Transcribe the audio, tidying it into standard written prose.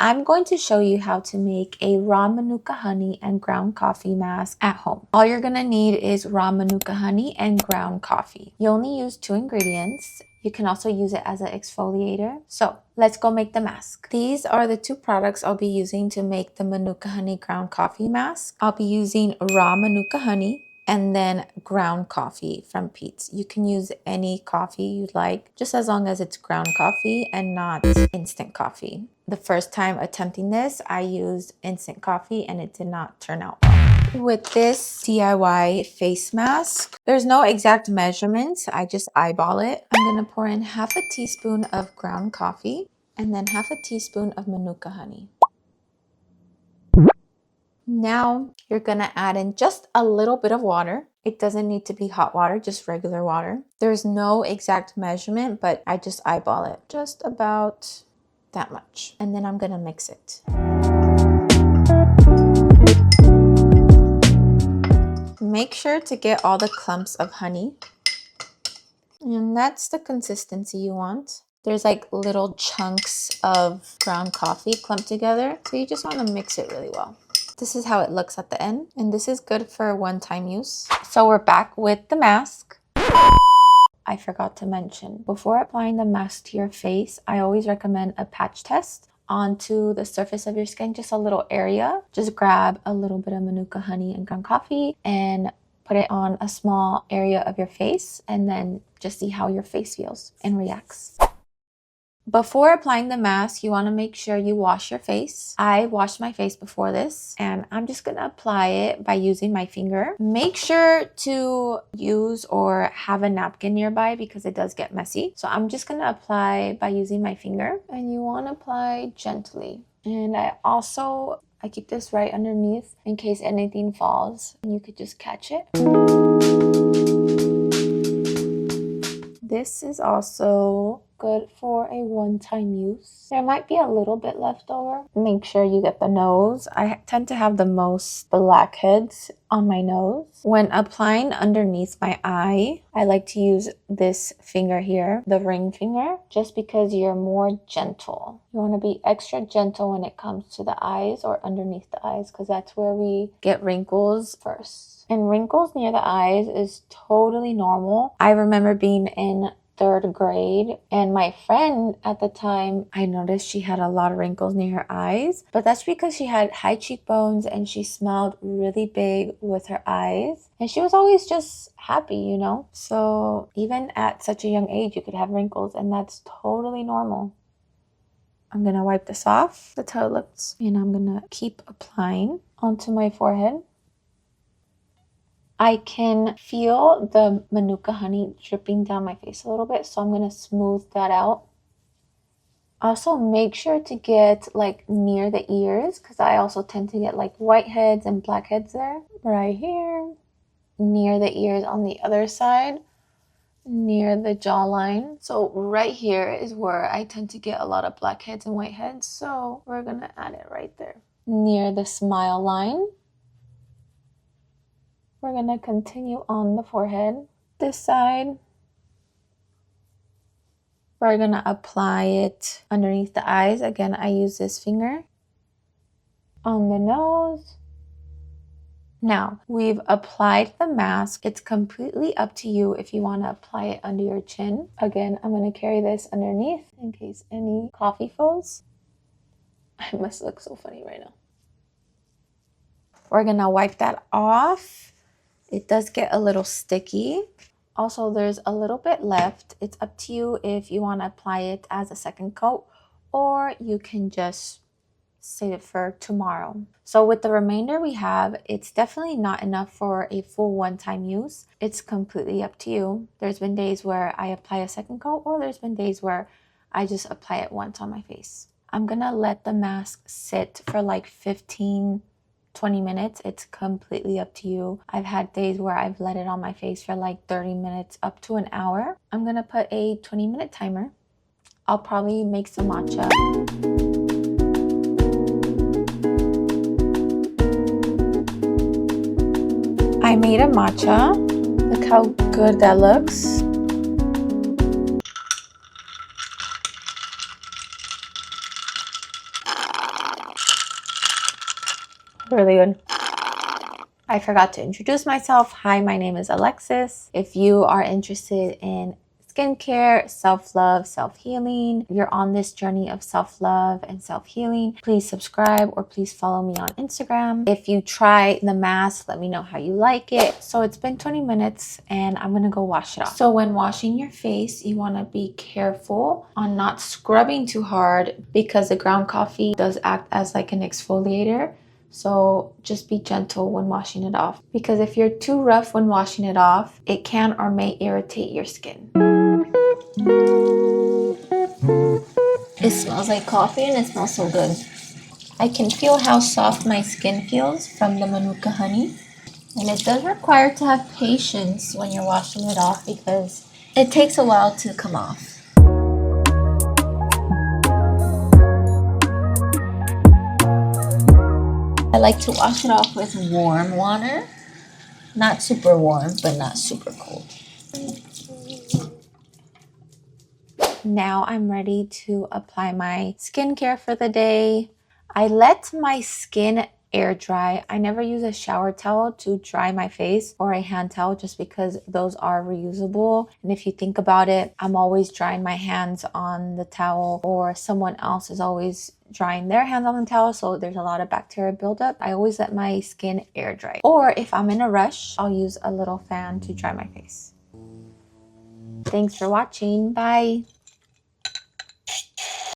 I'm going to show you how to make a raw Manuka honey and ground coffee mask at home. All you're gonna need is raw Manuka honey and ground coffee. You only use 2 ingredients. You can also use it as an exfoliator. So let's go make the mask. These are the 2 products I'll be using to make the Manuka honey ground coffee mask. I'll be using raw Manuka honey and then ground coffee from Peet's. You can use any coffee you like, just as long as it's ground coffee and not instant coffee. The first time attempting this, I used instant coffee and it did not turn out well. With this DIY face mask, there's no exact measurements. I just eyeball it. I'm gonna pour in half a teaspoon of ground coffee and then half a teaspoon of Manuka honey. Now you're gonna add in just a little bit of water. It doesn't need to be hot water, just regular water. There's no exact measurement, but I just eyeball it. Just about that much. And then I'm gonna mix it. Make sure to get all the clumps of honey. And that's the consistency you want. There's like little chunks of ground coffee clumped together. So you just wanna mix it really well. This is how it looks at the end. And this is good for one-time use. So we're back with the mask. I forgot to mention, before applying the mask to your face, I always recommend a patch test onto the surface of your skin, just a little area. Just grab a little bit of Manuka honey and ground coffee and put it on a small area of your face and then just see how your face feels and reacts. Before applying the mask, you want to make sure you wash your face. I washed my face before this and I'm just going to apply it by using my finger. Make sure to use or have a napkin nearby because it does get messy. So I'm just going to apply by using my finger, and you want to apply gently. And I keep this right underneath in case anything falls and you could just catch it. This is also good for a one-time use. There might be a little bit left over. Make sure you get the nose. I tend to have the most blackheads on my nose. When applying underneath my eye, I like to use this finger here, the ring finger, just because you're more gentle. You want to be extra gentle when it comes to the eyes or underneath the eyes because that's where we get wrinkles first. And wrinkles near the eyes is totally normal. I remember being in 3rd grade and my friend at the time, I noticed she had a lot of wrinkles near her eyes, but that's because she had high cheekbones and she smiled really big with her eyes and she was always just happy, you know? So even at such a young age, you could have wrinkles and that's totally normal. I'm gonna wipe this off. That's how it looks. And I'm gonna keep applying onto my forehead. I can feel the Manuka honey dripping down my face a little bit, so I'm going to smooth that out. Also, make sure to get like near the ears because I also tend to get like whiteheads and blackheads there. Right here, near the ears on the other side, near the jawline. So right here is where I tend to get a lot of blackheads and whiteheads, so we're going to add it right there. Near the smile line. We're going to continue on the forehead. This side, we're going to apply it underneath the eyes. Again, I use this finger. On the nose. Now, we've applied the mask. It's completely up to you if you want to apply it under your chin. Again, I'm going to carry this underneath in case any coffee falls. I must look so funny right now. We're going to wipe that off. It does get a little sticky. Also, there's a little bit left. It's up to you if you want to apply it as a second coat or you can just save it for tomorrow. So with the remainder we have, it's definitely not enough for a full one-time use. It's completely up to you. There's been days where I apply a second coat or there's been days where I just apply it once on my face. I'm gonna let the mask sit for like 15-20 minutes. It's completely up to you. I've had days where I've let it on my face for like 30 minutes up to an hour. I'm gonna put a 20-minute timer. I'll probably make some matcha. I made a matcha. Look how good that looks. Really good. I forgot to introduce myself. Hi, my name is Alexis. If you are interested in skincare, self-love, self-healing, you're on this journey of self-love and self-healing, please subscribe or please follow me on Instagram. If you try the mask, let me know how you like it. So it's been 20 minutes and I'm gonna go wash it off. So when washing your face, you wanna be careful on not scrubbing too hard because the ground coffee does act as like an exfoliator. So just be gentle when washing it off, because if you're too rough when washing it off, it can or may irritate your skin. It smells like coffee and it smells so good. I can feel how soft my skin feels from the Manuka honey. And it does require to have patience when you're washing it off because it takes a while to come off. I like to wash it off with warm water. Not super warm, but not super cold. Now I'm ready to apply my skincare for the day. I let my skin air dry. I never use a shower towel to dry my face or a hand towel just because those are reusable. And if you think about it, I'm always drying my hands on the towel or someone else is always drying their hands on the towel, so there's a lot of bacteria buildup. I always let my skin air dry. Or if I'm in a rush, I'll use a little fan to dry my face. Thanks for watching. Bye.